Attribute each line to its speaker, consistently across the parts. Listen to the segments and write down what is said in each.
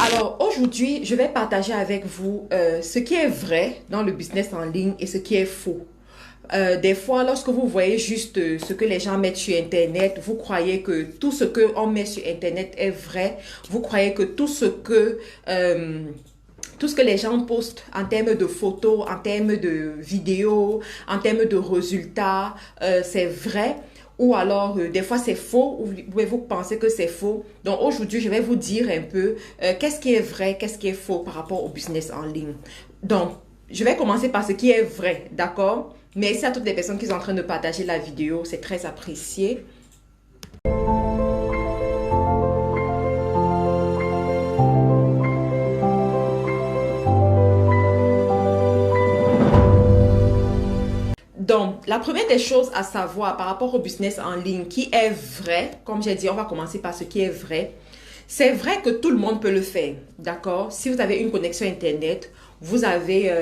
Speaker 1: Alors aujourd'hui, je vais partager avec vous ce qui est vrai dans le business en ligne et ce qui est faux. Des fois, lorsque vous voyez juste ce que les gens mettent sur Internet, vous croyez que tout ce qu'on met sur Internet est vrai. Vous croyez que tout ce que les gens postent en termes de photos, en termes de vidéos, en termes de résultats, c'est vrai. Ou alors, des fois, c'est faux, ou vous pensez que c'est faux. Donc, aujourd'hui, je vais vous dire un peu qu'est-ce qui est vrai, qu'est-ce qui est faux par rapport au business en ligne. Donc, je vais commencer par ce qui est vrai, d'accord? Merci à toutes les personnes qui sont en train de partager la vidéo, c'est très apprécié. Donc, la première des choses à savoir par rapport au business en ligne qui est vrai, comme j'ai dit, on va commencer par ce qui est vrai. C'est vrai que tout le monde peut le faire, d'accord? Si vous avez une connexion Internet, vous avez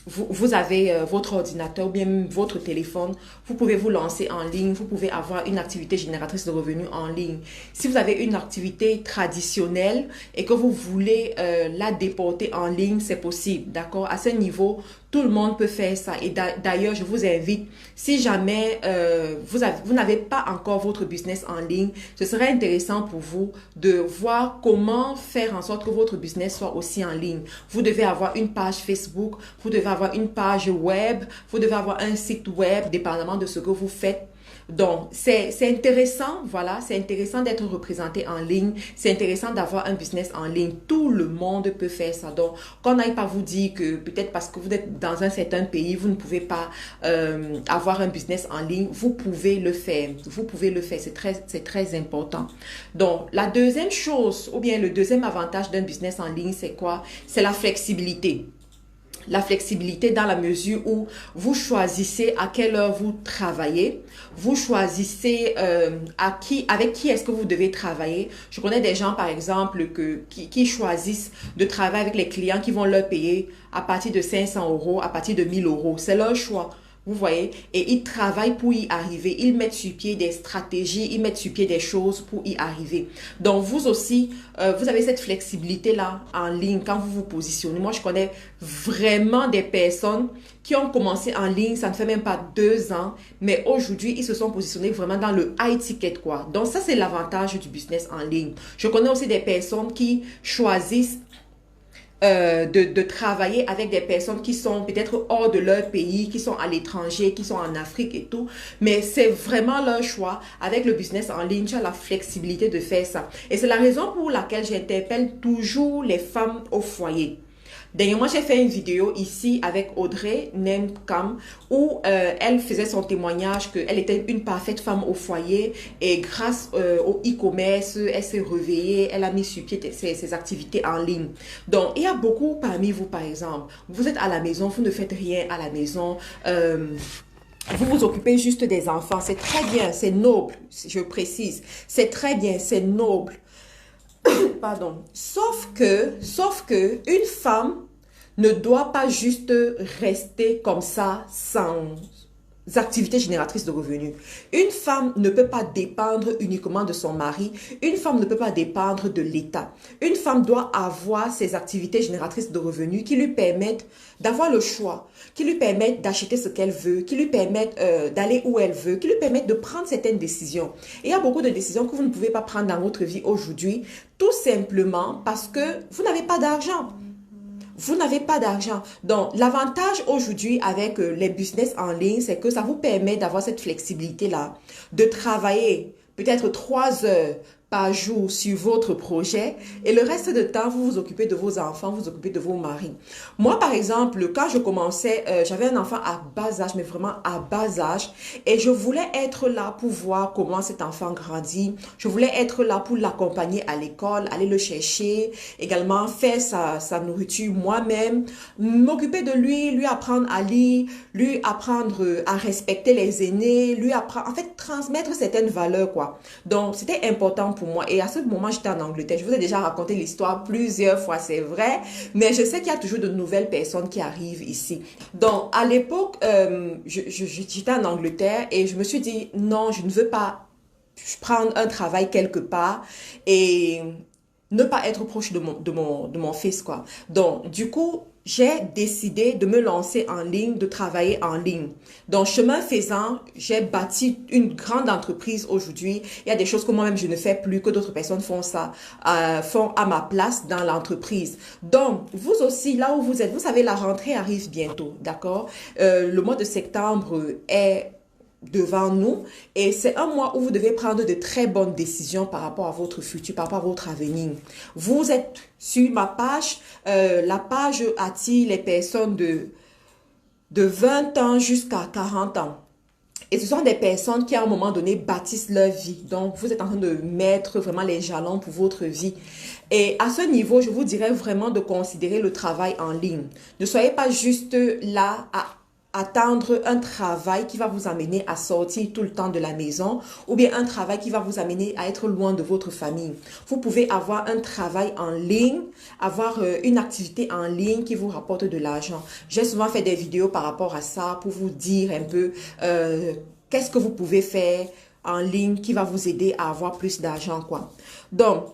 Speaker 1: votre ordinateur ou bien votre téléphone, vous pouvez vous lancer en ligne, vous pouvez avoir une activité génératrice de revenus en ligne. Si vous avez une activité traditionnelle et que vous voulez la déporter en ligne, c'est possible, d'accord? À ce niveau, tout le monde peut faire ça. Et d'ailleurs, je vous invite, si jamais vous n'avez pas encore votre business en ligne, ce serait intéressant pour vous de voir comment faire en sorte que votre business soit aussi en ligne. Vous devez avoir une page Facebook, vous devez avoir une page web, vous devez avoir un site web, dépendamment de ce que vous faites. Donc, c'est intéressant, voilà, c'est intéressant d'être représenté en ligne, c'est intéressant d'avoir un business en ligne. Tout le monde peut faire ça. Donc, qu'on n'aille pas vous dire que peut-être parce que vous êtes dans un certain pays, vous ne pouvez pas avoir un business en ligne, vous pouvez le faire. Vous pouvez le faire, c'est très important. Donc, la deuxième chose, ou bien le deuxième avantage d'un business en ligne, c'est quoi? C'est la flexibilité. La flexibilité dans la mesure où vous choisissez à quelle heure vous travaillez, vous choisissez avec qui est-ce que vous devez travailler. Je connais des gens, par exemple, qui choisissent de travailler avec les clients qui vont leur payer à partir de 500 euros, à partir de 1000 euros. C'est leur choix. Vous voyez, et ils travaillent pour y arriver. Ils mettent sur pied des stratégies, ils mettent sur pied des choses pour y arriver. Donc, vous aussi, vous avez cette flexibilité-là en ligne quand vous vous positionnez. Moi, je connais vraiment des personnes qui ont commencé en ligne, ça ne fait même pas 2 ans, mais aujourd'hui, ils se sont positionnés vraiment dans le high ticket, quoi. Donc, ça, c'est l'avantage du business en ligne. Je connais aussi des personnes qui choisissent de travailler avec des personnes qui sont peut-être hors de leur pays, qui sont à l'étranger, qui sont en Afrique et tout. Mais c'est vraiment leur choix. Avec le business en ligne, tu as la flexibilité de faire ça. Et c'est la raison pour laquelle j'interpelle toujours les femmes au foyer. Dernièrement, j'ai fait une vidéo ici avec Audrey Nemkam où elle faisait son témoignage qu'elle était une parfaite femme au foyer et grâce au e-commerce, elle s'est réveillée, elle a mis sur pied ses activités en ligne. Donc, il y a beaucoup parmi vous, par exemple, vous êtes à la maison, vous ne faites rien à la maison, vous vous occupez juste des enfants, c'est très bien, c'est noble, je précise, c'est très bien, c'est noble. Pardon. Sauf que une femme ne doit pas juste rester comme ça sans activités génératrices de revenus. Une femme ne peut pas dépendre uniquement de son mari. Une femme ne peut pas dépendre de l'État. Une femme doit avoir ses activités génératrices de revenus qui lui permettent d'avoir le choix, qui lui permettent d'acheter ce qu'elle veut, qui lui permettent d'aller où elle veut, qui lui permettent de prendre certaines décisions. Et il y a beaucoup de décisions que vous ne pouvez pas prendre dans votre vie aujourd'hui, tout simplement parce que vous n'avez pas d'argent. Vous n'avez pas d'argent. Donc, l'avantage aujourd'hui avec les business en ligne, c'est que ça vous permet d'avoir cette flexibilité-là, de travailler peut-être 3 heures par jour sur votre projet et le reste du temps, vous vous occupez de vos enfants, vous vous occupez de vos maris. Moi, par exemple, quand je commençais, j'avais un enfant à bas âge, mais vraiment à bas âge et je voulais être là pour voir comment cet enfant grandit. Je voulais être là pour l'accompagner à l'école, aller le chercher, également faire sa nourriture moi-même, m'occuper de lui, lui apprendre à lire, lui apprendre à respecter les aînés, lui apprendre, en fait, transmettre certaines valeurs, quoi. Donc, c'était important pour moi. Et à ce moment, j'étais en Angleterre. Je vous ai déjà raconté l'histoire plusieurs fois, c'est vrai. Mais je sais qu'il y a toujours de nouvelles personnes qui arrivent ici. Donc, à l'époque, j'étais en Angleterre et je me suis dit, non, je ne veux pas prendre un travail quelque part et ne pas être proche de mon fils, quoi. Donc, du coup, j'ai décidé de me lancer en ligne, de travailler en ligne. Donc, chemin faisant, j'ai bâti une grande entreprise aujourd'hui. Il y a des choses que moi-même je ne fais plus, que d'autres personnes font ça, font à ma place dans l'entreprise. Donc, vous aussi, là où vous êtes, vous savez, la rentrée arrive bientôt, d'accord? Le mois de septembre est devant nous et c'est un mois où vous devez prendre de très bonnes décisions par rapport à votre futur, par rapport à votre avenir. Vous êtes sur ma page, la page attire les personnes de 20 ans jusqu'à 40 ans. Et ce sont des personnes qui, à un moment donné, bâtissent leur vie. Donc, vous êtes en train de mettre vraiment les jalons pour votre vie. Et à ce niveau, je vous dirais vraiment de considérer le travail en ligne. Ne soyez pas juste là à attendre un travail qui va vous amener à sortir tout le temps de la maison ou bien un travail qui va vous amener à être loin de votre famille. Vous pouvez avoir un travail en ligne, avoir une activité en ligne qui vous rapporte de l'argent. J'ai souvent fait des vidéos par rapport à ça pour vous dire un peu qu'est-ce que vous pouvez faire en ligne qui va vous aider à avoir plus d'argent, quoi. Donc,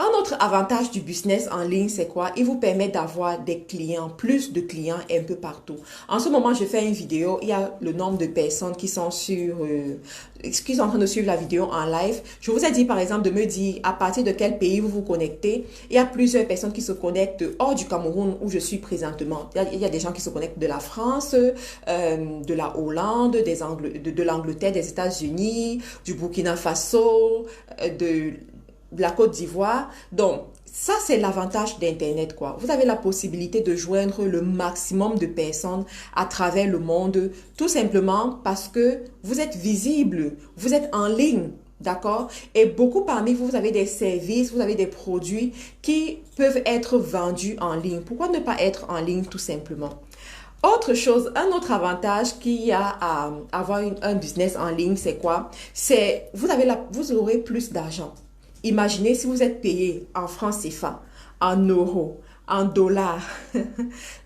Speaker 1: un autre avantage du business en ligne, c'est quoi? Il vous permet d'avoir des clients, plus de clients un peu partout. En ce moment, je fais une vidéo, il y a le nombre de personnes qui sont qui sont en train de suivre la vidéo en live. Je vous ai dit, par exemple, de me dire à partir de quel pays vous vous connectez. Il y a plusieurs personnes qui se connectent hors du Cameroun où je suis présentement. Il y a des gens qui se connectent de la France, de la Hollande, de l'Angleterre, des États-Unis, du Burkina Faso, de la Côte d'Ivoire. Donc, ça, c'est l'avantage d'Internet, quoi. Vous avez la possibilité de joindre le maximum de personnes à travers le monde, tout simplement parce que vous êtes visible, vous êtes en ligne, d'accord? Et beaucoup parmi vous, vous avez des services, vous avez des produits qui peuvent être vendus en ligne. Pourquoi ne pas être en ligne, tout simplement? Autre chose, un autre avantage qu'il y a à avoir un business en ligne, c'est quoi? C'est, vous aurez plus d'argent. Imaginez si vous êtes payé en francs CFA, en euros, en dollars,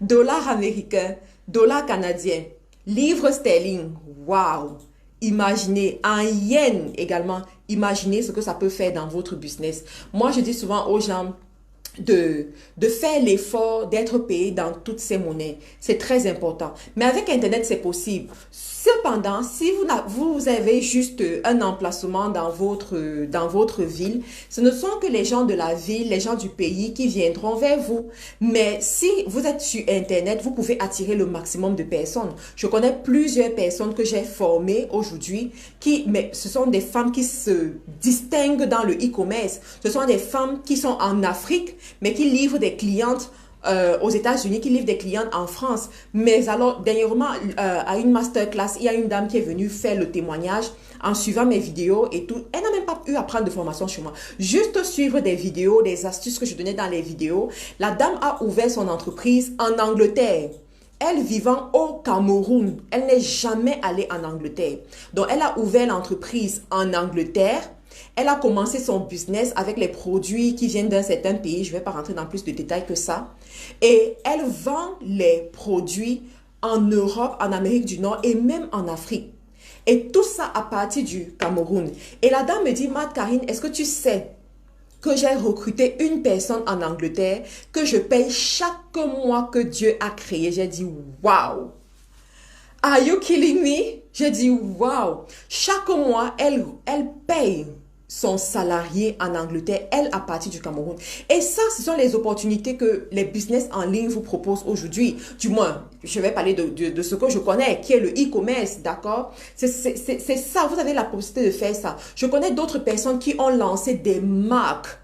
Speaker 1: dollars américains, dollars canadiens, livres sterling. Waouh! Imaginez, en yens également, imaginez ce que ça peut faire dans votre business. Moi, je dis souvent aux gens de faire l'effort d'être payé dans toutes ces monnaies. C'est très important. Mais avec Internet, c'est possible. Cependant, si vous avez juste un emplacement dans votre ville, ce ne sont que les gens de la ville, les gens du pays qui viendront vers vous. Mais si vous êtes sur Internet, vous pouvez attirer le maximum de personnes. Je connais plusieurs personnes que j'ai formées aujourd'hui mais ce sont des femmes qui se distinguent dans le e-commerce. Ce sont des femmes qui sont en Afrique, mais qui livrent des clientes aux États-Unis, qui livrent des clientes en France. Mais alors, dernièrement, à une masterclass, il y a une dame qui est venue faire le témoignage en suivant mes vidéos et tout. Elle n'a même pas eu à prendre de formation chez moi. Juste suivre des vidéos, des astuces que je donnais dans les vidéos. La dame a ouvert son entreprise en Angleterre. Elle vivant au Cameroun, elle n'est jamais allée en Angleterre. Donc, elle a ouvert l'entreprise en Angleterre. Elle a commencé son business avec les produits qui viennent d'un certain pays. Je ne vais pas rentrer dans plus de détails que ça. Et elle vend les produits en Europe, en Amérique du Nord et même en Afrique. Et tout ça à partir du Cameroun. Et la dame me dit, Karine, est-ce que tu sais que j'ai recruté une personne en Angleterre que je paye chaque mois que Dieu a créé? J'ai dit, wow! Are you killing me? J'ai dit, wow! Chaque mois, elle paye son salarié en Angleterre, elle à partir du Cameroun. Et ça, ce sont les opportunités que les business en ligne vous proposent aujourd'hui. Du moins, je vais parler de ce que je connais, qui est le e-commerce, d'accord? C'est ça, vous avez la possibilité de faire ça. Je connais d'autres personnes qui ont lancé des marques.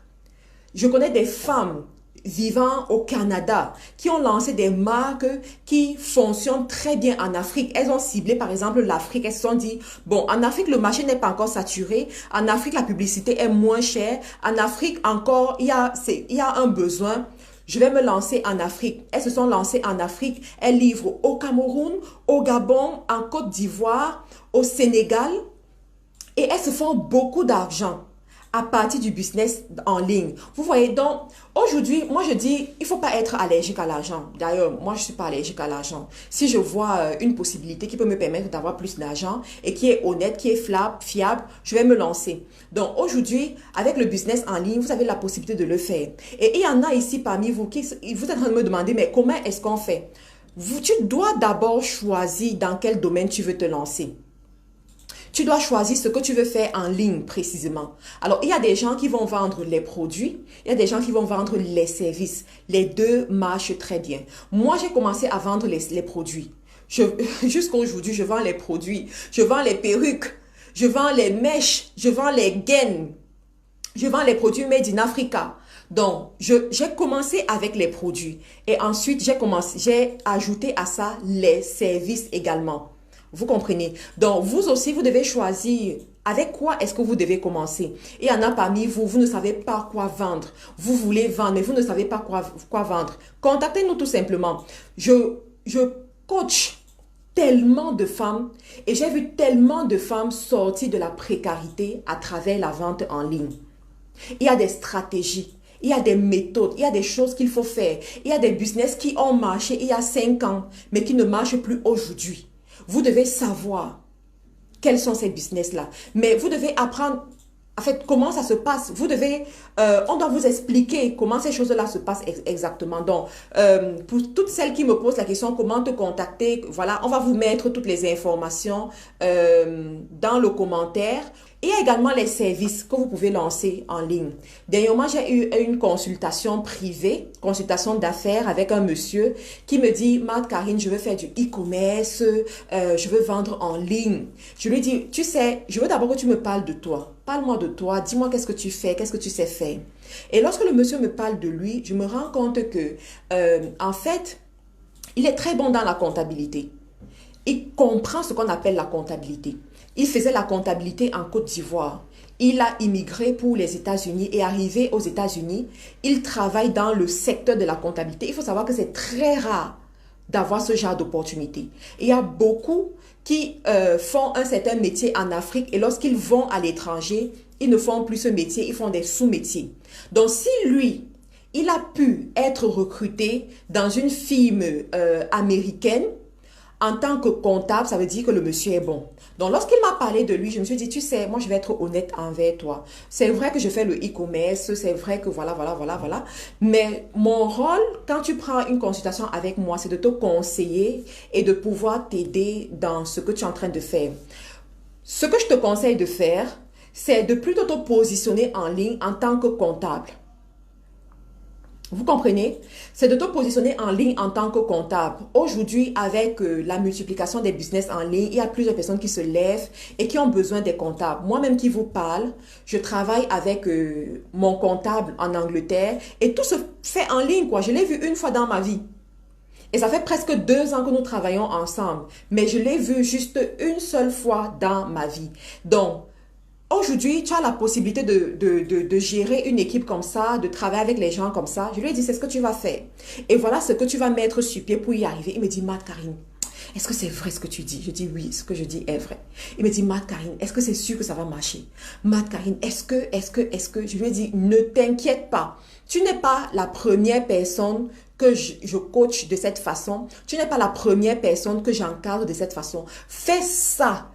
Speaker 1: Je connais des femmes vivant au Canada qui ont lancé des marques qui fonctionnent très bien en Afrique. Elles ont ciblé par exemple l'Afrique. Elles se sont dit, bon, en Afrique, le marché n'est pas encore saturé. En Afrique, la publicité est moins chère. En Afrique, encore, il y a un besoin. Je vais me lancer en Afrique. Elles se sont lancées en Afrique. Elles livrent au Cameroun, au Gabon, en Côte d'Ivoire, au Sénégal. Et elles se font beaucoup d'argent à partir du business en ligne. Vous voyez, donc, aujourd'hui, moi je dis, il ne faut pas être allergique à l'argent. D'ailleurs, moi je ne suis pas allergique à l'argent. Si je vois une possibilité qui peut me permettre d'avoir plus d'argent et qui est honnête, qui est fiable, je vais me lancer. Donc, aujourd'hui, avec le business en ligne, vous avez la possibilité de le faire. Et il y en a ici parmi vous qui vous êtes en train de me demander, mais comment est-ce qu'on fait? Tu dois d'abord choisir dans quel domaine tu veux te lancer. Tu dois choisir ce que tu veux faire en ligne précisément. Alors, il y a des gens qui vont vendre les produits, il y a des gens qui vont vendre les services. Les deux marchent très bien. Moi, j'ai commencé à vendre les produits. Jusqu'à aujourd'hui, je vends les produits. Je vends les perruques, je vends les mèches, je vends les gaines, je vends les produits made in Africa. Donc, j'ai commencé avec les produits et ensuite, j'ai ajouté à ça les services également. Vous comprenez? Donc, vous aussi, vous devez choisir avec quoi est-ce que vous devez commencer. Il y en a parmi vous, vous ne savez pas quoi vendre. Vous voulez vendre, mais vous ne savez pas quoi vendre. Contactez-nous tout simplement. Je coach tellement de femmes et j'ai vu tellement de femmes sortir de la précarité à travers la vente en ligne. Il y a des stratégies. Il y a des méthodes, il y a des choses qu'il faut faire. Il y a des business qui ont marché il y a 5 ans, mais qui ne marchent plus aujourd'hui. Vous devez savoir quels sont ces business-là. Mais vous devez apprendre, en fait, comment ça se passe. On doit vous expliquer comment ces choses-là se passent exactement. Donc, pour toutes celles qui me posent la question, comment te contacter, voilà, on va vous mettre toutes les informations dans le commentaire. Il y a également les services que vous pouvez lancer en ligne. Dernièrement, j'ai eu une consultation privée, consultation d'affaires avec un monsieur qui me dit, Marthe-Karine, je veux faire du e-commerce, je veux vendre en ligne. Je lui dis, tu sais, je veux d'abord que tu me parles de toi. Parle-moi de toi, dis-moi qu'est-ce que tu fais, qu'est-ce que tu sais faire. Et lorsque le monsieur me parle de lui, je me rends compte que, en fait, il est très bon dans la comptabilité. Il comprend ce qu'on appelle la comptabilité. Il faisait la comptabilité en Côte d'Ivoire. Il a immigré pour les États-Unis et arrivé aux États-Unis, il travaille dans le secteur de la comptabilité. Il faut savoir que c'est très rare d'avoir ce genre d'opportunité. Il y a beaucoup qui font un certain métier en Afrique et lorsqu'ils vont à l'étranger, ils ne font plus ce métier, ils font des sous-métiers. Donc si lui, il a pu être recruté dans une firme américaine, en tant que comptable, ça veut dire que le monsieur est bon. Donc, lorsqu'il m'a parlé de lui, je me suis dit, tu sais, moi, je vais être honnête envers toi. C'est vrai que je fais le e-commerce, c'est vrai que voilà. Mais mon rôle, quand tu prends une consultation avec moi, c'est de te conseiller et de pouvoir t'aider dans ce que tu es en train de faire. Ce que je te conseille de faire, c'est de plutôt te positionner en ligne en tant que comptable. Vous comprenez? C'est de te positionner en ligne en tant que comptable. Aujourd'hui, avec la multiplication des business en ligne, il y a plusieurs personnes qui se lèvent et qui ont besoin des comptables. Moi-même qui vous parle, je travaille avec mon comptable en Angleterre et tout se fait en ligne, quoi. Je l'ai vu une fois dans ma vie. Et ça fait presque 2 ans que nous travaillons ensemble. Mais je l'ai vu juste une seule fois dans ma vie. Donc, aujourd'hui, tu as la possibilité de gérer une équipe comme ça, de travailler avec les gens comme ça. Je lui ai dit, c'est ce que tu vas faire. Et voilà ce que tu vas mettre sur pied pour y arriver. Il me dit, Marthe-Karine, est-ce que c'est vrai ce que tu dis? Je dis, oui, ce que je dis est vrai. Il me dit, Marthe-Karine, est-ce que c'est sûr que ça va marcher? Marthe-Karine, est-ce que... Je lui ai dit, ne t'inquiète pas. Tu n'es pas la première personne que je coach de cette façon. Tu n'es pas la première personne que j'encadre de cette façon. Fais ça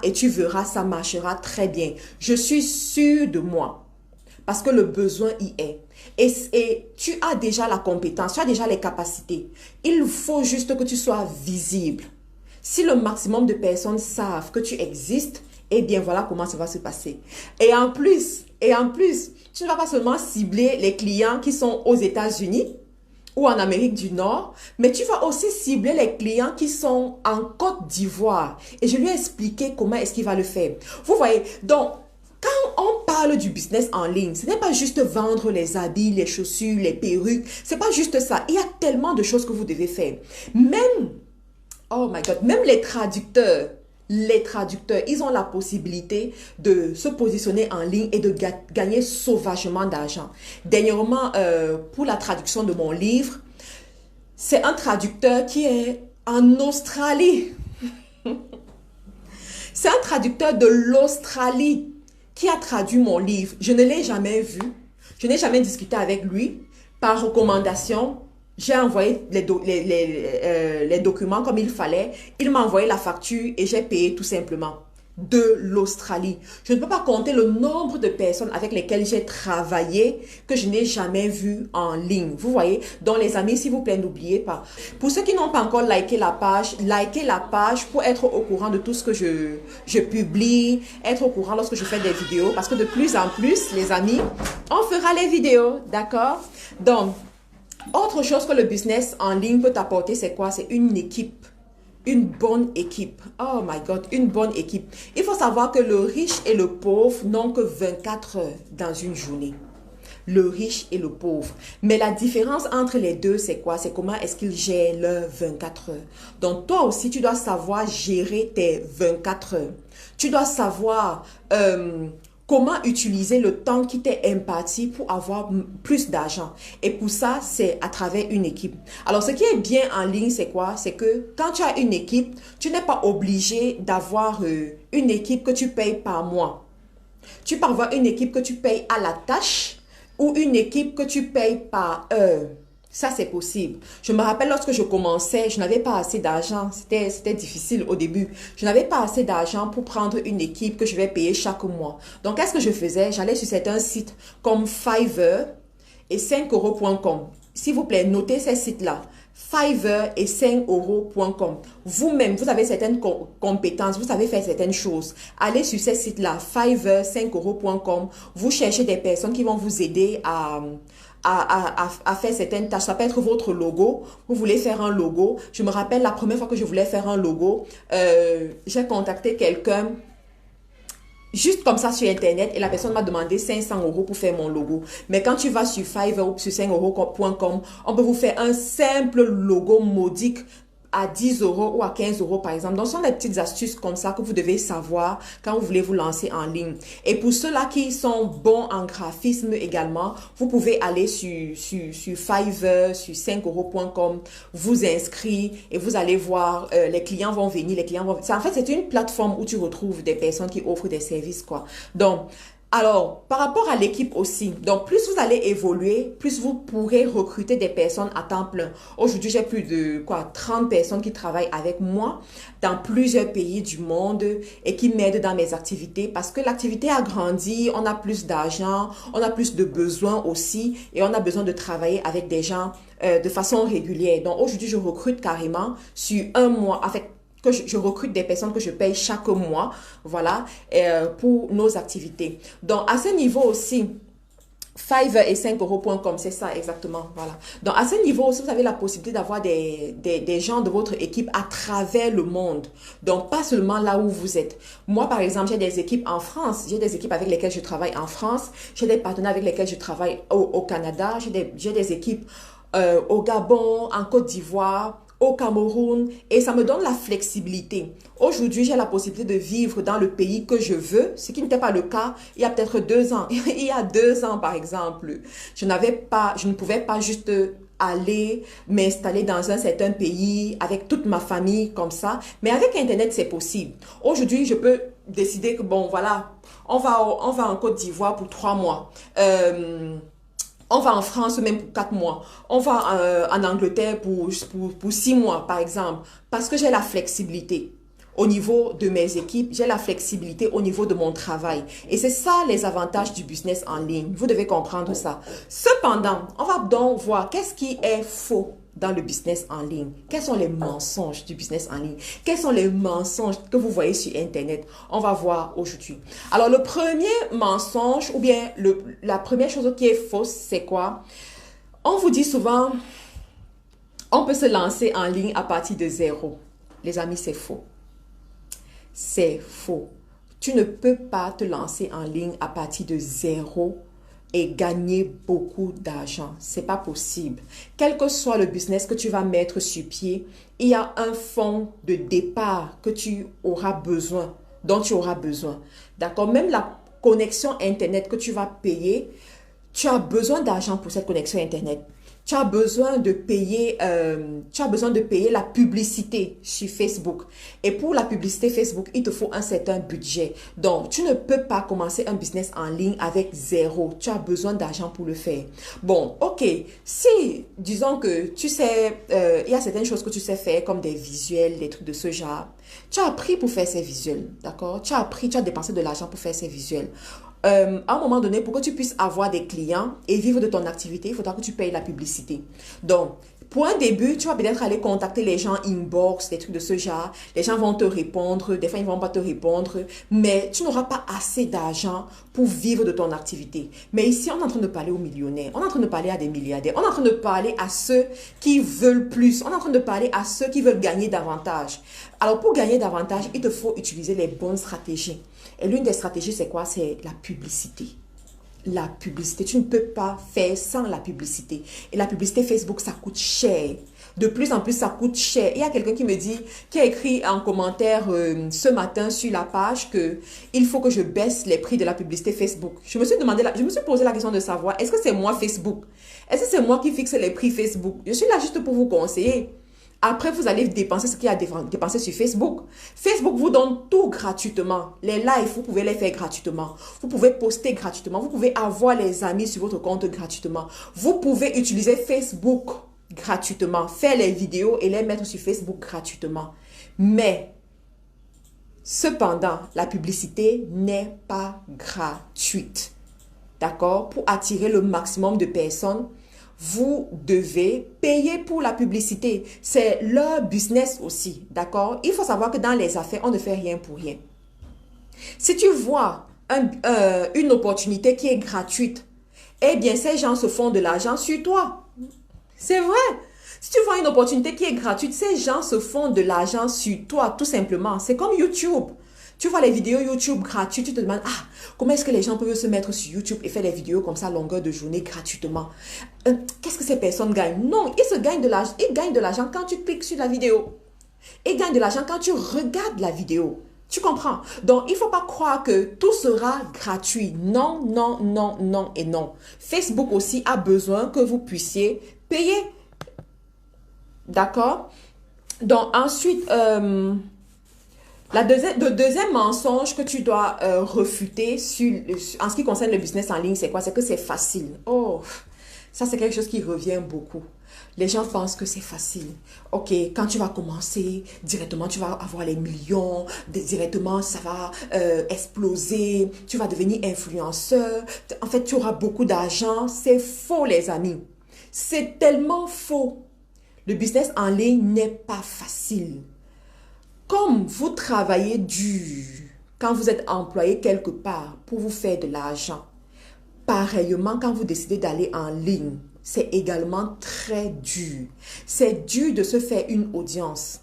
Speaker 1: et tu verras, ça marchera très bien. Je suis sûre de moi parce que le besoin y est. Et tu as déjà la compétence, tu as déjà les capacités. Il faut juste que tu sois visible. Si le maximum de personnes savent que tu existes, eh bien voilà comment ça va se passer. Et en plus, tu ne vas pas seulement cibler les clients qui sont aux États-Unis, ou en Amérique du Nord, mais tu vas aussi cibler les clients qui sont en Côte d'Ivoire. Et je lui ai expliqué comment est-ce qu'il va le faire. Vous voyez, donc, quand on parle du business en ligne, ce n'est pas juste vendre les habits, les chaussures, les perruques. Ce n'est pas juste ça. Il y a tellement de choses que vous devez faire. Même, oh my God, même les traducteurs, ils ont la possibilité de se positionner en ligne et de gagner sauvagement d'argent. Dernièrement, pour la traduction de mon livre, c'est un traducteur qui est en Australie. C'est un traducteur de l'Australie qui a traduit mon livre. Je ne l'ai jamais vu. Je n'ai jamais discuté avec lui. Par recommandation, j'ai envoyé les documents comme il fallait. Il m'a envoyé la facture et j'ai payé tout simplement. De l'Australie. Je ne peux pas compter le nombre de personnes avec lesquelles j'ai travaillé que je n'ai jamais vu en ligne. Vous voyez? Donc les amis, s'il vous plaît, n'oubliez pas. Pour ceux qui n'ont pas encore liké la page, likez la page pour être au courant de tout ce que je publie, être au courant lorsque je fais des vidéos, parce que de plus en plus, les amis, on fera les vidéos, d'accord? Donc, autre chose que le business en ligne peut t'apporter, c'est quoi? C'est une équipe. Une bonne équipe. Oh my God, une bonne équipe. Il faut savoir que le riche et le pauvre n'ont que 24 heures dans une journée. Le riche et le pauvre. Mais la différence entre les deux, c'est quoi? C'est comment est-ce qu'ils gèrent leurs 24 heures. Donc, toi aussi, tu dois savoir gérer tes 24 heures. Tu dois savoir comment utiliser le temps qui t'est imparti pour avoir plus d'argent. Et pour ça, c'est à travers une équipe. Alors, ce qui est bien en ligne, c'est quoi? C'est que quand tu as une équipe, tu n'es pas obligé d'avoir une équipe que tu payes par mois. Tu peux avoir une équipe que tu payes à la tâche ou une équipe que tu payes par heure. Ça, c'est possible. Je me rappelle lorsque je commençais, je n'avais pas assez d'argent. C'était difficile au début. Je n'avais pas assez d'argent pour prendre une équipe que je vais payer chaque mois. Donc, qu'est-ce que je faisais? J'allais sur certains sites comme Fiverr et 5euros.com. S'il vous plaît, notez ces sites-là. Fiverr et 5euros.com. Vous-même, vous avez certaines compétences, vous savez faire certaines choses. Allez sur ces sites-là, Fiverr, 5euros.com. Vous cherchez des personnes qui vont vous aider à faire certaines tâches. Ça peut être votre logo. Vous voulez faire un logo. Je me rappelle la première fois que je voulais faire un logo, j'ai contacté quelqu'un juste comme ça sur Internet et la personne m'a demandé 500 euros pour faire mon logo. Mais quand tu vas sur Fiverr ou sur 5euros.com, on peut vous faire un simple logo modique à 10 euros ou à 15 euros par exemple. Donc, ce sont des petites astuces comme ça que vous devez savoir quand vous voulez vous lancer en ligne. Et pour ceux-là qui sont bons en graphisme également, vous pouvez aller sur Fiverr, sur 5euros.com, vous inscrire et vous allez voir, les clients vont venir, En fait, c'est une plateforme où tu retrouves des personnes qui offrent des services, quoi. Donc, alors, par rapport à l'équipe aussi, donc plus vous allez évoluer, plus vous pourrez recruter des personnes à temps plein. Aujourd'hui, j'ai plus de 30 personnes qui travaillent avec moi dans plusieurs pays du monde et qui m'aident dans mes activités parce que l'activité a grandi, on a plus d'argent, on a plus de besoins aussi et on a besoin de travailler avec des gens de façon régulière. Donc aujourd'hui, je recrute carrément sur un mois avec que je recrute des personnes que je paye chaque mois, voilà, pour nos activités. Donc, à ce niveau aussi, Fiverr et 5euros.com, c'est ça exactement, voilà. Donc, à ce niveau aussi, vous avez la possibilité d'avoir des gens de votre équipe à travers le monde. Donc, pas seulement là où vous êtes. Moi, par exemple, j'ai des équipes en France. J'ai des équipes avec lesquelles je travaille en France. J'ai des partenaires avec lesquels je travaille au Canada. J'ai des équipes au Gabon, en Côte d'Ivoire, au Cameroun et ça me donne la flexibilité. Aujourd'hui, j'ai la possibilité de vivre dans le pays que je veux, ce qui n'était pas le cas il y a peut-être 2 ans. Il y a 2 ans, par exemple, je ne pouvais pas juste aller m'installer dans un certain pays avec toute ma famille comme ça. Mais avec Internet, c'est possible. Aujourd'hui, je peux décider que bon, voilà, on va en Côte d'Ivoire pour 3 mois. On va en France même pour 4 mois. On va en Angleterre pour 6 mois, par exemple. Parce que j'ai la flexibilité au niveau de mes équipes. J'ai la flexibilité au niveau de mon travail. Et c'est ça les avantages du business en ligne. Vous devez comprendre ça. Cependant, on va donc voir qu'est-ce qui est faux dans le business en ligne. Quels sont les mensonges du business en ligne? Quels sont les mensonges que vous voyez sur Internet? On va voir aujourd'hui. Alors, le premier mensonge ou bien la première chose qui est fausse, c'est quoi? On vous dit souvent, on peut se lancer en ligne à partir de zéro. Les amis, c'est faux. C'est faux. Tu ne peux pas te lancer en ligne à partir de zéro et gagner beaucoup d'argent. C'est pas possible. Quel que soit le business que tu vas mettre sur pied, il y a un fonds de départ que tu auras besoin, dont tu auras besoin. D'accord? Même la connexion Internet que tu vas payer, tu as besoin d'argent pour cette connexion Internet. Tu as besoin de payer, la publicité sur Facebook. Et pour la publicité Facebook, il te faut un certain budget. Donc, tu ne peux pas commencer un business en ligne avec zéro. Tu as besoin d'argent pour le faire. Bon, ok. Si, disons que tu sais, il y a certaines choses que tu sais faire, comme des visuels, des trucs de ce genre. Tu as appris pour faire ces visuels, d'accord? Tu as dépensé de l'argent pour faire ces visuels. À un moment donné, pour que tu puisses avoir des clients et vivre de ton activité, il faudra que tu payes la publicité. Donc, pour un début, tu vas peut-être aller contacter les gens inbox, des trucs de ce genre. Les gens vont te répondre, des fois ils ne vont pas te répondre, mais tu n'auras pas assez d'argent pour vivre de ton activité. Mais ici, on est en train de parler aux millionnaires, on est en train de parler à des milliardaires, on est en train de parler à ceux qui veulent plus, on est en train de parler à ceux qui veulent gagner davantage. Alors, pour gagner davantage, il te faut utiliser les bonnes stratégies. Et l'une des stratégies, c'est quoi? C'est la publicité. La publicité, tu ne peux pas faire sans la publicité. Et la publicité Facebook, ça coûte cher. De plus en plus, ça coûte cher. Il y a quelqu'un qui a écrit en commentaire ce matin sur la page que il faut que je baisse les prix de la publicité Facebook. Je me suis posé la question de savoir, est-ce que c'est moi Facebook? Est-ce que c'est moi qui fixe les prix Facebook? Je suis là juste pour vous conseiller. Après, vous allez dépenser ce qu'il y a à dépenser sur Facebook. Facebook vous donne tout gratuitement. Les lives, vous pouvez les faire gratuitement. Vous pouvez poster gratuitement. Vous pouvez avoir les amis sur votre compte gratuitement. Vous pouvez utiliser Facebook gratuitement. Faire les vidéos et les mettre sur Facebook gratuitement. Mais, cependant, la publicité n'est pas gratuite. D'accord? Pour attirer le maximum de personnes, vous devez payer pour la publicité. C'est leur business aussi, d'accord? Il faut savoir que dans les affaires, on ne fait rien pour rien. Si tu vois une opportunité qui est gratuite, eh bien, ces gens se font de l'argent sur toi. C'est vrai. Si tu vois une opportunité qui est gratuite, ces gens se font de l'argent sur toi, tout simplement. C'est comme YouTube. Tu vois les vidéos YouTube gratuites, tu te demandes, comment est-ce que les gens peuvent se mettre sur YouTube et faire des vidéos comme ça à longueur de journée gratuitement? Qu'est-ce que ces personnes gagnent? Non, ils gagnent de l'argent quand tu cliques sur la vidéo. Ils gagnent de l'argent quand tu regardes la vidéo. Tu comprends? Donc, il ne faut pas croire que tout sera gratuit. Non, non, non, non et non. Facebook aussi a besoin que vous puissiez payer. D'accord? Donc, ensuite, le deuxième mensonge que tu dois refuter en ce qui concerne le business en ligne, c'est quoi? C'est que c'est facile. Oh, ça c'est quelque chose qui revient beaucoup. Les gens pensent que c'est facile. Ok, quand tu vas commencer, directement tu vas avoir les millions, directement ça va exploser, tu vas devenir influenceur. En fait, tu auras beaucoup d'argent. C'est faux, les amis. C'est tellement faux. Le business en ligne n'est pas facile. Comme vous travaillez dur quand vous êtes employé quelque part pour vous faire de l'argent, pareillement quand vous décidez d'aller en ligne, c'est également très dur. C'est dur de se faire une audience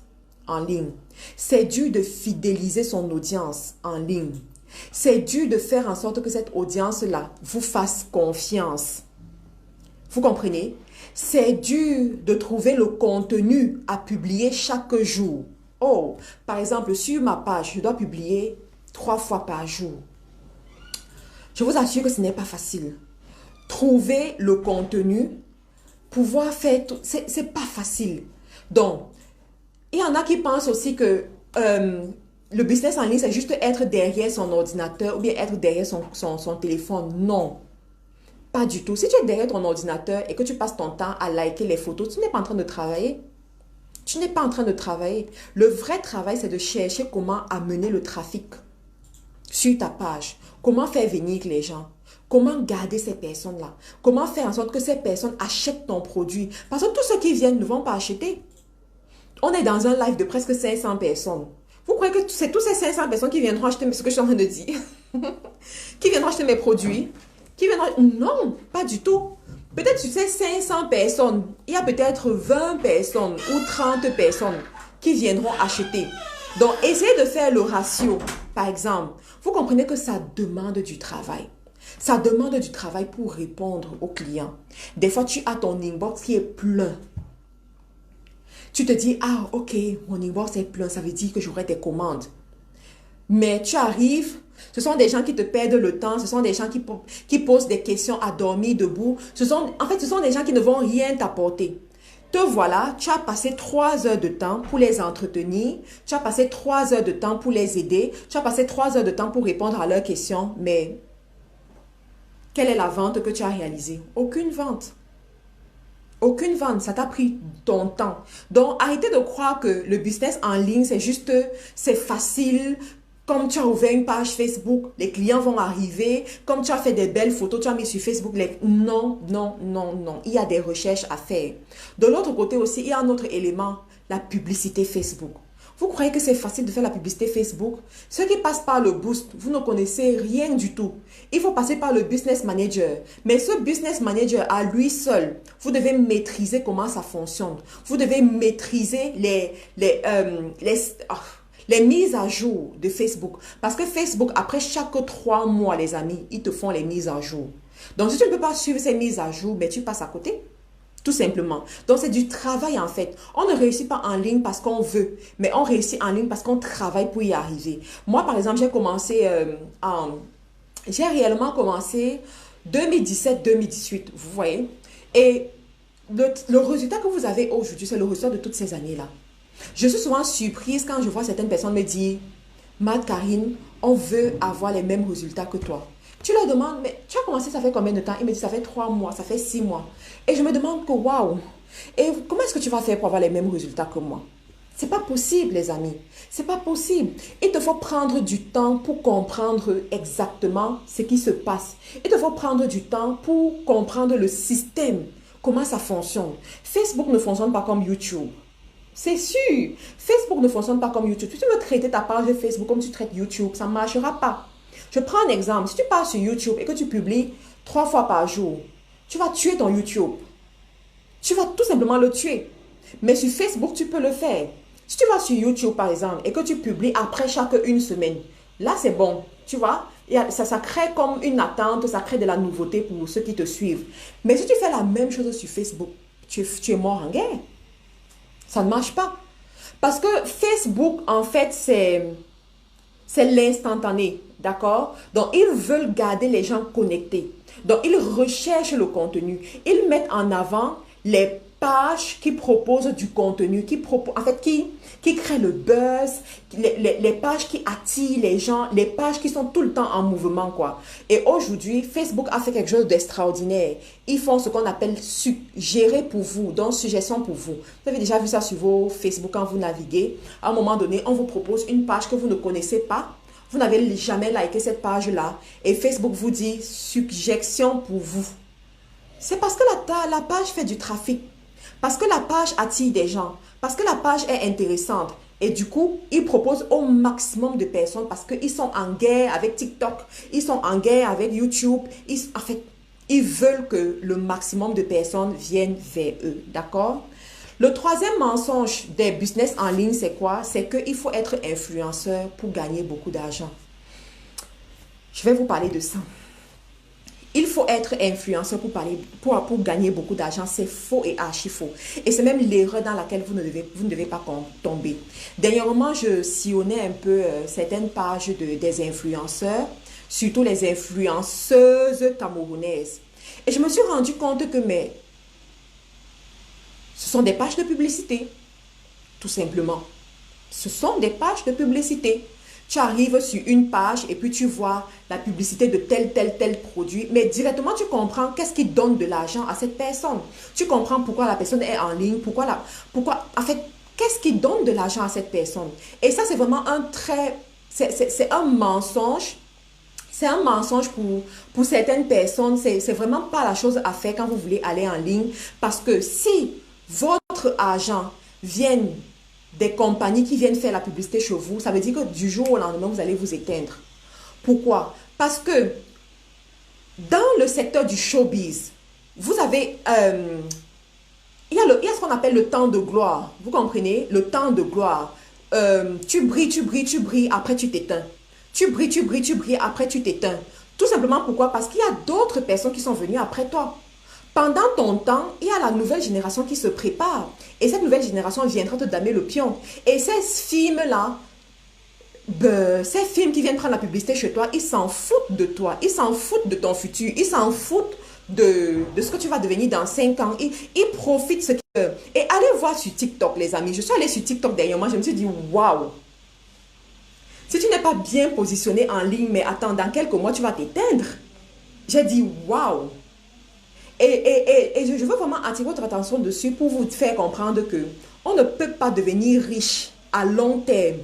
Speaker 1: en ligne. C'est dur de fidéliser son audience en ligne. C'est dur de faire en sorte que cette audience-là vous fasse confiance. Vous comprenez? C'est dur de trouver le contenu à publier chaque jour. Oh, par exemple, sur ma page, je dois publier 3 fois par jour. Je vous assure que ce n'est pas facile. Trouver le contenu, pouvoir faire tout, c'est pas facile. Donc, il y en a qui pensent aussi que le business en ligne, c'est juste être derrière son ordinateur ou bien être derrière son téléphone. Non, pas du tout. Si tu es derrière ton ordinateur et que tu passes ton temps à liker les photos, tu n'es pas en train de travailler. Tu n'es pas en train de travailler. Le vrai travail, c'est de chercher comment amener le trafic sur ta page. Comment faire venir les gens. Comment garder ces personnes-là. Comment faire en sorte que ces personnes achètent ton produit. Parce que tous ceux qui viennent ne vont pas acheter. On est dans un live de presque 500 personnes. Vous croyez que c'est tous ces 500 personnes qui viendront acheter ce que je suis en train de dire? Qui viendront acheter mes produits? Non, pas du tout. Peut-être sur ces 500 personnes, il y a peut-être 20 personnes ou 30 personnes qui viendront acheter. Donc, essayez de faire le ratio. Par exemple, vous comprenez que ça demande du travail. Ça demande du travail pour répondre aux clients. Des fois, tu as ton inbox qui est plein. Tu te dis, ok, mon inbox est plein, ça veut dire que j'aurai des commandes. Mais tu arrives, ce sont des gens qui te perdent le temps, ce sont des gens qui posent des questions à dormir debout. En fait, ce sont des gens qui ne vont rien t'apporter. Te voilà, tu as passé 3 heures de temps pour les entretenir, tu as passé 3 heures de temps pour les aider, tu as passé 3 heures de temps pour répondre à leurs questions, mais quelle est la vente que tu as réalisée? Aucune vente. Aucune vente, ça t'a pris ton temps. Donc, arrêtez de croire que le business en ligne, c'est juste, c'est facile. Comme tu as ouvert une page Facebook, les clients vont arriver. Comme tu as fait des belles photos, tu as mis sur Facebook. Non, non, non, non. Il y a des recherches à faire. De l'autre côté aussi, il y a un autre élément, la publicité Facebook. Vous croyez que c'est facile de faire la publicité Facebook? Ceux qui passent par le boost, vous ne connaissez rien du tout. Il faut passer par le business manager. Mais ce business manager à lui seul, vous devez maîtriser comment ça fonctionne. Vous devez maîtriser les mises à jour de Facebook. Parce que Facebook, après chaque 3 mois, les amis, ils te font les mises à jour. Donc, si tu ne peux pas suivre ces mises à jour, mais tu passes à côté. Tout simplement. Donc, c'est du travail en fait. On ne réussit pas en ligne parce qu'on veut, mais on réussit en ligne parce qu'on travaille pour y arriver. Moi, par exemple, j'ai réellement commencé 2017-2018, vous voyez. Et le résultat que vous avez aujourd'hui, c'est le résultat de toutes ces années-là. Je suis souvent surprise quand je vois certaines personnes me dire, Mad Karine, on veut avoir les mêmes résultats que toi. Tu leur demandes, mais tu as commencé, ça fait combien de temps? Il me dit, ça fait 3 mois, ça fait 6 mois. Et je me demande que, waouh, et comment est-ce que tu vas faire pour avoir les mêmes résultats que moi? C'est pas possible, les amis. C'est pas possible. Il te faut prendre du temps pour comprendre exactement ce qui se passe. Il te faut prendre du temps pour comprendre le système, comment ça fonctionne. Facebook ne fonctionne pas comme YouTube. C'est sûr. Facebook ne fonctionne pas comme YouTube. Si tu veux traiter ta page de Facebook comme tu traites YouTube, ça ne marchera pas. Je prends un exemple. Si tu pars sur YouTube et que tu publies 3 fois par jour, tu vas tuer ton YouTube. Tu vas tout simplement le tuer. Mais sur Facebook, tu peux le faire. Si tu vas sur YouTube, par exemple, et que tu publies après chaque 1 semaine, là, c'est bon. Tu vois, ça crée comme une attente, ça crée de la nouveauté pour ceux qui te suivent. Mais si tu fais la même chose sur Facebook, tu es mort en guerre. Ça ne marche pas. Parce que Facebook, en fait, c'est l'instantané. D'accord? Donc, ils veulent garder les gens connectés. Donc, ils recherchent le contenu. Ils mettent en avant les pages qui proposent du contenu, qui créent le buzz, les pages qui attirent les gens, les pages qui sont tout le temps en mouvement, quoi. Et aujourd'hui, Facebook a fait quelque chose d'extraordinaire. Ils font ce qu'on appelle suggérer pour vous, donc suggestion pour vous. Vous avez déjà vu ça sur vos Facebook quand vous naviguez. À un moment donné, on vous propose une page que vous ne connaissez pas. Vous n'avez jamais liké cette page-là. Et Facebook vous dit suggestion pour vous. C'est parce que la page fait du trafic. Parce que la page attire des gens. Parce que la page est intéressante. Et du coup, ils proposent au maximum de personnes parce qu'ils sont en guerre avec TikTok. Ils sont en guerre avec YouTube. En fait, ils veulent que le maximum de personnes viennent vers eux. D'accord? Le troisième mensonge des business en ligne, c'est quoi? C'est qu'il faut être influenceur pour gagner beaucoup d'argent. Je vais vous parler de ça. Il faut être influenceur pour gagner beaucoup d'argent. C'est faux et archi faux. Et c'est même l'erreur dans laquelle vous ne devez pas tomber. Dernièrement, je sillonnais un peu certaines pages des influenceurs, surtout les influenceuses camerounaises. Et je me suis rendu compte que ce sont des pages de publicité, tout simplement. Ce sont des pages de publicité. Tu arrives sur une page et puis tu vois la publicité de tel produit. Mais directement, tu comprends qu'est-ce qui donne de l'argent à cette personne. Tu comprends pourquoi la personne est en ligne, en fait, qu'est-ce qui donne de l'argent à cette personne. Et ça, c'est vraiment c'est un mensonge. C'est un mensonge pour certaines personnes. C'est vraiment pas la chose à faire quand vous voulez aller en ligne. Parce que si votre argent vient des compagnies qui viennent faire la publicité chez vous, ça veut dire que du jour au lendemain, vous allez vous éteindre. Pourquoi? Parce que dans le secteur du showbiz, vous avez... il y a ce qu'on appelle le temps de gloire. Vous comprenez? Le temps de gloire. Tu brilles, après tu t'éteins. Tu brilles, après tu t'éteins. Tout simplement pourquoi? Parce qu'il y a d'autres personnes qui sont venues après toi. Pendant ton temps, il y a la nouvelle génération qui se prépare. Et cette nouvelle génération viendra te damer le pion. Et ces films-là, ces films qui viennent prendre la publicité chez toi, ils s'en foutent de toi, ils s'en foutent de ton futur, ils s'en foutent de ce que tu vas devenir dans 5 ans. Ils profitent ce qu'ils veulent. Et allez voir sur TikTok, les amis. Je suis allée sur TikTok dernièrement, je me suis dit, waouh! Si tu n'es pas bien positionné en ligne, mais attends, dans quelques mois, tu vas t'éteindre. J'ai dit, waouh! Et je veux vraiment attirer votre attention dessus pour vous faire comprendre que on ne peut pas devenir riche à long terme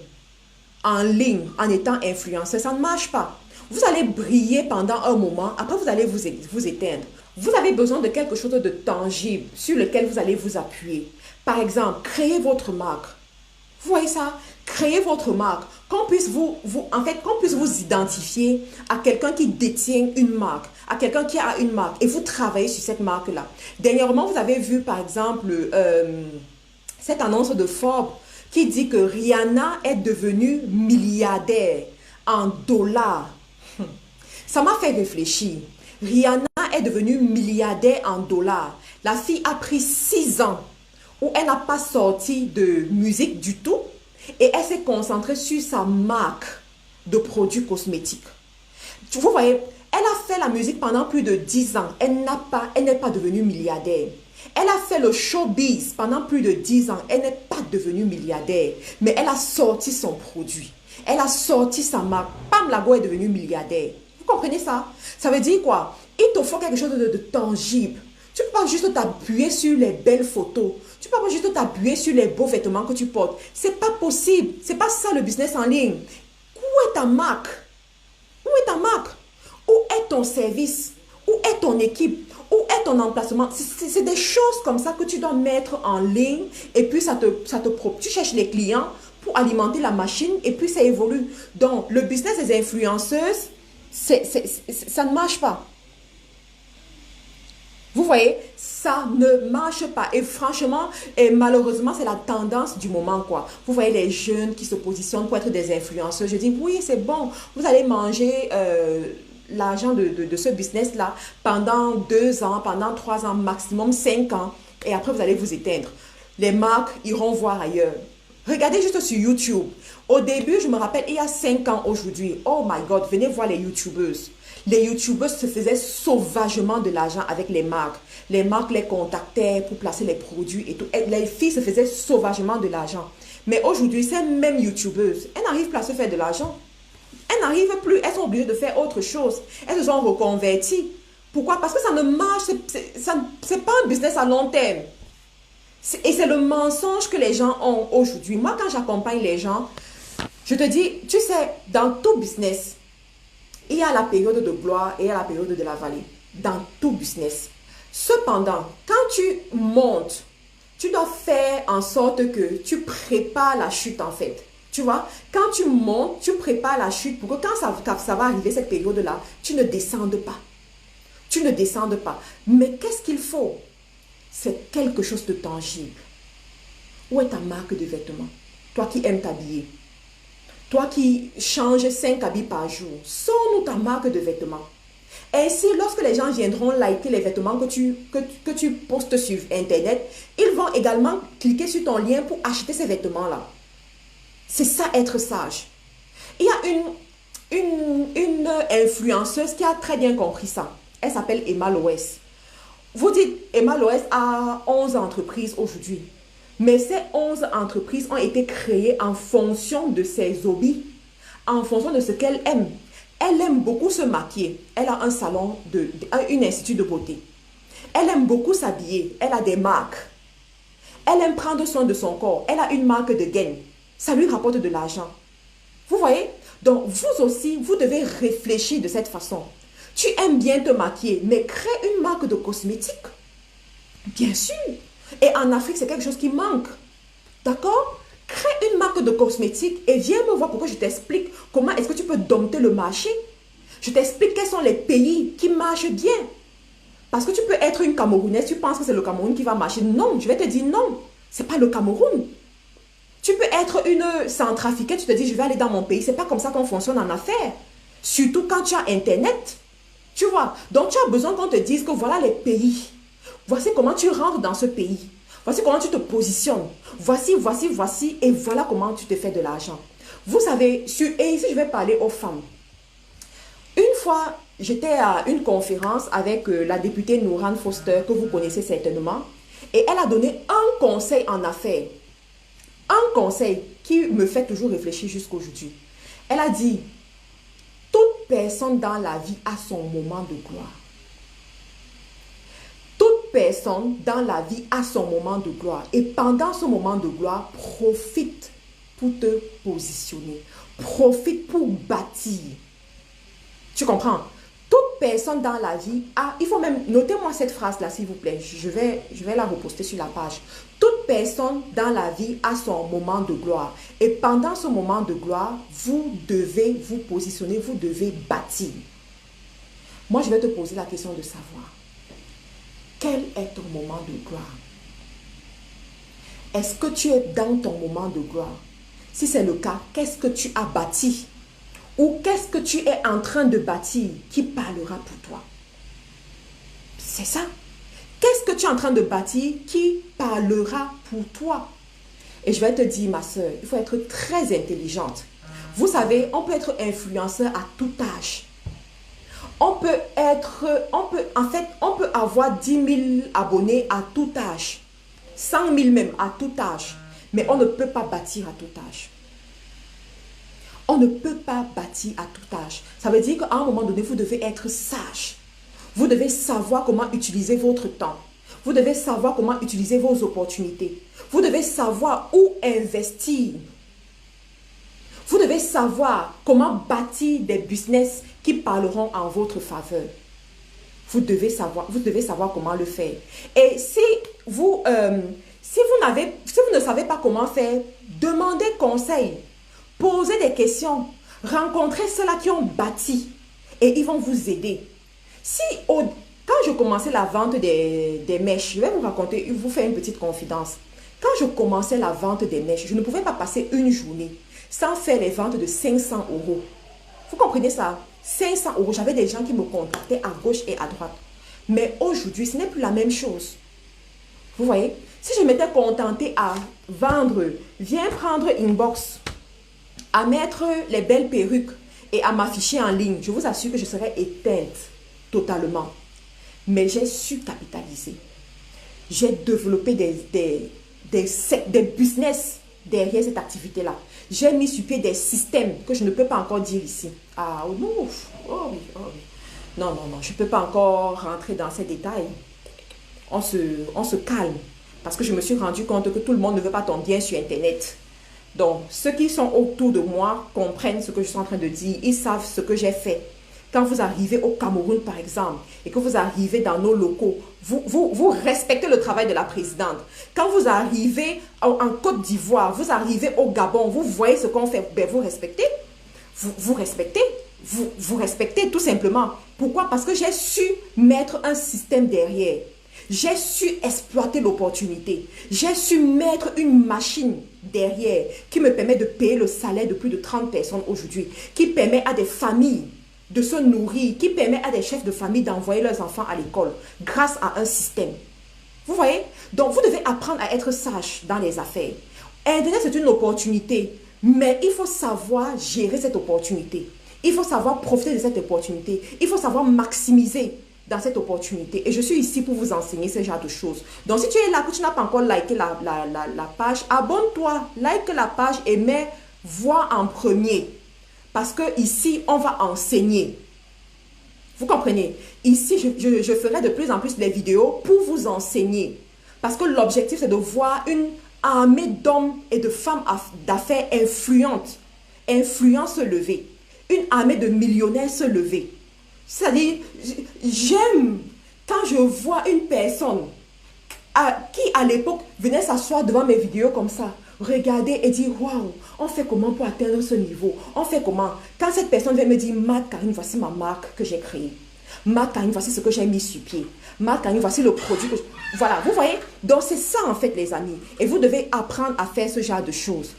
Speaker 1: en ligne en étant influenceur. Ça ne marche pas. Vous allez briller pendant un moment, après vous allez vous éteindre. Vous avez besoin de quelque chose de tangible sur lequel vous allez vous appuyer. Par exemple, créez votre marque. Vous voyez ça? Créez votre marque. Qu'on puisse qu'on puisse vous identifier à quelqu'un qui détient une marque, à quelqu'un qui a une marque et vous travaillez sur cette marque-là. Dernièrement, vous avez vu par exemple cette annonce de Forbes qui dit que Rihanna est devenue milliardaire en dollars. Ça m'a fait réfléchir. Rihanna est devenue milliardaire en dollars. La fille a pris 6 ans où elle n'a pas sorti de musique du tout et elle s'est concentrée sur sa marque de produits cosmétiques. Vous voyez, elle a fait la musique pendant plus de 10 ans. Elle n'est pas devenue milliardaire. Elle a fait le showbiz pendant plus de 10 ans. Elle n'est pas devenue milliardaire. Mais elle a sorti son produit. Elle a sorti sa marque. Pam, la go est devenue milliardaire. Vous comprenez ça? Ça veut dire quoi? Il te faut quelque chose de tangible. Tu ne peux pas juste t'appuyer sur les belles photos. Tu ne peux pas juste t'appuyer sur les beaux vêtements que tu portes. C'est pas possible. C'est pas ça le business en ligne. Où est ta marque? Où est ta marque? Où est ton service? Où est ton équipe? Où est ton emplacement? C'est des choses comme ça que tu dois mettre en ligne et puis tu cherches les clients pour alimenter la machine et puis ça évolue. Donc, le business des influenceuses, ça ne marche pas. Vous voyez, ça ne marche pas. Et franchement, et malheureusement, c'est la tendance du moment, quoi. Vous voyez les jeunes qui se positionnent pour être des influenceurs. Je dis, oui, c'est bon. Vous allez manger l'argent de ce business-là pendant 2 ans, pendant 3 ans, maximum 5 ans. Et après, vous allez vous éteindre. Les marques iront voir ailleurs. Regardez juste sur YouTube. Au début, je me rappelle, il y a 5 ans aujourd'hui. Oh my God, venez voir les YouTubeuses. Les YouTubeuses se faisaient sauvagement de l'argent avec les marques. Les marques les contactaient pour placer les produits et tout. Et les filles se faisaient sauvagement de l'argent. Mais aujourd'hui, ces mêmes YouTubeuses, elles n'arrivent plus à se faire de l'argent. Elles n'arrivent plus, elles sont obligées de faire autre chose. Elles se sont reconverties. Pourquoi? Parce que ça ne marche, c'est pas un business à long terme. Et c'est le mensonge que les gens ont aujourd'hui. Moi, quand j'accompagne les gens, je te dis, tu sais, dans tout business, il y a la période de gloire et il y a la période de la vallée. Dans tout business. Cependant, quand tu montes, tu dois faire en sorte que tu prépares la chute en fait. Tu vois, quand tu montes, tu prépares la chute pour que quand ça va arriver, cette période-là, tu ne descendes pas. Tu ne descendes pas. Mais qu'est-ce qu'il faut? C'est quelque chose de tangible. Où est ta marque de vêtements? Toi qui aimes t'habiller. Toi qui changes 5 habits par jour. Sors-nous ta marque de vêtements. Ainsi, lorsque les gens viendront liker les vêtements que tu postes sur Internet, ils vont également cliquer sur ton lien pour acheter ces vêtements-là. C'est ça, être sage. Il y a une influenceuse qui a très bien compris ça. Elle s'appelle Emma Loès. Vous dites, Emma Loès a 11 entreprises aujourd'hui. Mais ces 11 entreprises ont été créées en fonction de ses hobbies, en fonction de ce qu'elle aime. Elle aime beaucoup se maquiller. Elle a un salon, un institut de beauté. Elle aime beaucoup s'habiller. Elle a des marques. Elle aime prendre soin de son corps. Elle a une marque de gain. Ça lui rapporte de l'argent. Vous voyez? Donc, vous aussi, vous devez réfléchir de cette façon. Tu aimes bien te maquiller, mais crée une marque de cosmétiques. Bien sûr. Et en Afrique, c'est quelque chose qui manque. D'accord? Crée une marque de cosmétiques et viens me voir pour que je t'explique comment est-ce que tu peux dompter le marché. Je t'explique quels sont les pays qui marchent bien. Parce que tu peux être une Camerounaise, tu penses que c'est le Cameroun qui va marcher. Non, je vais te dire non. C'est pas le Cameroun. Tu peux être une Centrafricaine, tu te dis je vais aller dans mon pays. C'est pas comme ça qu'on fonctionne en affaires. Surtout quand tu as Internet. Tu vois? Donc tu as besoin qu'on te dise que voilà les pays. Voici comment tu rentres dans ce pays. Voici comment tu te positionnes. Voici, et voilà comment tu te fais de l'argent. Vous savez, et ici je vais parler aux femmes. Une fois, j'étais à une conférence avec la députée Nourane Foster, que vous connaissez certainement, et elle a donné un conseil en affaires. Un conseil qui me fait toujours réfléchir jusqu'aujourd'hui. Elle a dit, toute personne dans la vie a son moment de gloire. Toute personne dans la vie a son moment de gloire. Et pendant ce moment de gloire, profite pour te positionner. Profite pour bâtir. Tu comprends? Toute personne dans la vie a... Il faut même... Notez-moi cette phrase-là, s'il vous plaît. Je vais la reposter sur la page. Toute personne dans la vie a son moment de gloire. Et pendant ce moment de gloire, vous devez vous positionner, vous devez bâtir. Moi, je vais te poser la question de savoir. Quel est ton moment de gloire? Est-ce que tu es dans ton moment de gloire? Si c'est le cas, qu'est-ce que tu as bâti? Ou qu'est-ce que tu es en train de bâtir qui parlera pour toi? C'est ça. Qu'est-ce que tu es en train de bâtir qui parlera pour toi? Et je vais te dire, ma soeur, il faut être très intelligente. Vous savez, on peut être influenceur à tout âge. On peut avoir 10 000 abonnés à tout âge. 100 000 même à tout âge. Mais on ne peut pas bâtir à tout âge. On ne peut pas bâtir à tout âge. Ça veut dire qu'à un moment donné, vous devez être sage. Vous devez savoir comment utiliser votre temps. Vous devez savoir comment utiliser vos opportunités. Vous devez savoir où investir. Vous devez savoir comment bâtir des business qui parleront en votre faveur. Vous devez savoir comment le faire. Et si vous ne savez pas comment faire, demandez conseil. Posez des questions. Rencontrez ceux-là qui ont bâti. Et ils vont vous aider. Quand je commençais la vente des mèches, je vais vous faire une petite confidence. Quand je commençais la vente des mèches, je ne pouvais pas passer une journée sans faire les ventes de 500 €. Vous comprenez ça? 500 €. J'avais des gens qui me contactaient à gauche et à droite. Mais aujourd'hui, ce n'est plus la même chose. Vous voyez? Si je m'étais contentée à vendre, viens prendre inbox, à mettre les belles perruques et à m'afficher en ligne, je vous assure que je serais éteinte totalement. Mais j'ai su capitaliser. J'ai développé des business derrière cette activité-là. J'ai mis sur pied des systèmes que je ne peux pas encore dire ici. Ah non, oh oui, oh oui. Non, je ne peux pas encore rentrer dans ces détails. On se calme. Parce que je me suis rendu compte que tout le monde ne veut pas ton bien sur Internet. Donc, ceux qui sont autour de moi comprennent ce que je suis en train de dire. Ils savent ce que j'ai fait. Quand vous arrivez au Cameroun, par exemple, et que vous arrivez dans nos locaux, vous respectez le travail de la présidente. Quand vous arrivez en Côte d'Ivoire, vous arrivez au Gabon, vous voyez ce qu'on fait, ben vous respectez. Vous respectez. Vous respectez tout simplement. Pourquoi? Parce que j'ai su mettre un système derrière. J'ai su exploiter l'opportunité. J'ai su mettre une machine derrière qui me permet de payer le salaire de plus de 30 personnes aujourd'hui, qui permet à des familles de se nourrir, qui permet à des chefs de famille d'envoyer leurs enfants à l'école grâce à un système. Vous voyez? Donc, vous devez apprendre à être sage dans les affaires. Internet, c'est une opportunité, mais il faut savoir gérer cette opportunité. Il faut savoir profiter de cette opportunité. Il faut savoir maximiser dans cette opportunité. Et je suis ici pour vous enseigner ce genre de choses. Donc, si tu es là, que tu n'as pas encore liké la page, abonne-toi, like la page et mets voix en premier. Parce que ici, on va enseigner. Vous comprenez? Ici, je ferai de plus en plus des vidéos pour vous enseigner. Parce que l'objectif, c'est de voir une armée d'hommes et de femmes d'affaires influentes se lever. Une armée de millionnaires se lever. C'est-à-dire, j'aime quand je vois une personne qui, à l'époque, venait s'asseoir devant mes vidéos comme ça, regarder et dire, waouh, on fait comment pour atteindre ce niveau? On fait comment? Quand cette personne vient me dire, Marthe Karine, voici ma marque que j'ai créée. Marthe Karine, voici ce que j'ai mis sur pied. Marthe Karine, voici le produit que je... Voilà, vous voyez? Donc, c'est ça, en fait, les amis. Et vous devez apprendre à faire ce genre de choses.